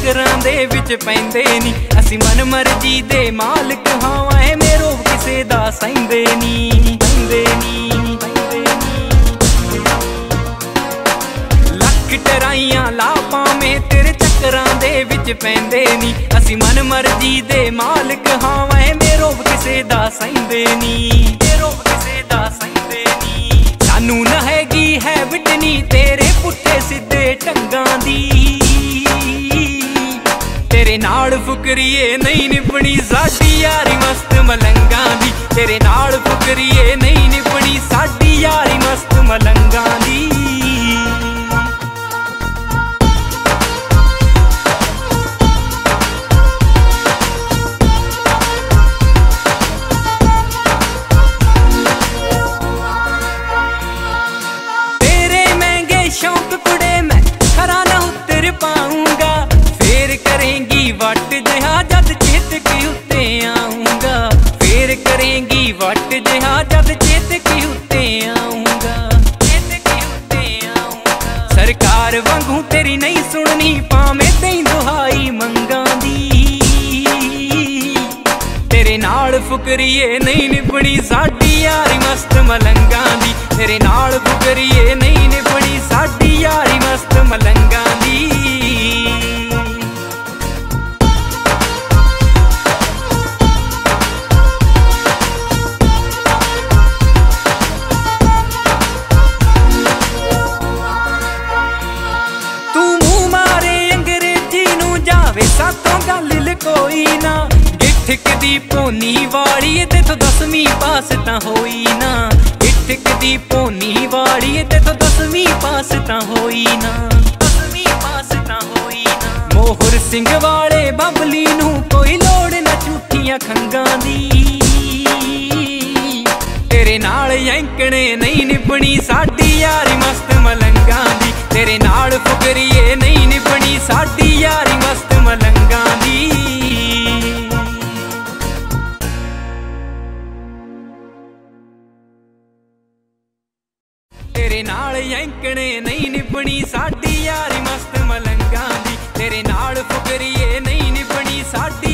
चक्करां दे विच पैंदे नी। असीं मन मर्जी दे मालक हां ऐ मेरो किसे दा सैंदे नी। लख टराइयां ला पावें तेरे चक्करां दे विच पैंदे नी। असीं मन मर्जी दे मालक हां ऐ मेरो किसे दा सैंदे नी। सानू न हैगी हैबिट नी तेरे पुट्ठे सिद्धे ढंगां दी। तेरे नाल फुकरीए नहीं निभनी साडी यारी मस्त मलंगां दी। तेरे नाल फुकरीए नहीं निभनी साडी यारी मस्त मलंगां दी। शौक कुड़े मैं खरा ना उतर पाऊंगा। फेर करेंगी वट जहा जद चेतक उत्ते आऊंगा। फेर करेंगी वट जहा जद चेतक उत्ते आऊंगा। सरकार वांगू तेरी नहीं सुननी पावें तेई दुहाई मंगां दी। तेरे नाल फुकरीए नहीं निभनी साडी यारी मस्त मलंगां दी। तेरे नाल फुकरीए नहीं निभनी साडी यारी मस्त मलंगां दी। तू मुंह मारे अंग्रेजी नू जावे सातों गल लकोई ना। गिठक दी पोनी वाली ते तो 10वीं पास तां होई ना। गिठक दी पोनी वाली ते तो 10वीं पास तां होई ना। मोहर सिंह वाले बबली नू कोई लोड़ ना झूठियां खंगां दी। तेरे नाल यंकणे नहीं निभनी साडी यारी मस्त मलंगां दी। तेरे नाल फुकरीए नहीं निभनी साडी यारी मस्त मलंगां दी। तेरे नाल यंकणे नहीं निभनी साडी यारी मस्त मलंगां दी। तेरे नाल फुकरीए नहीं निभनी साडी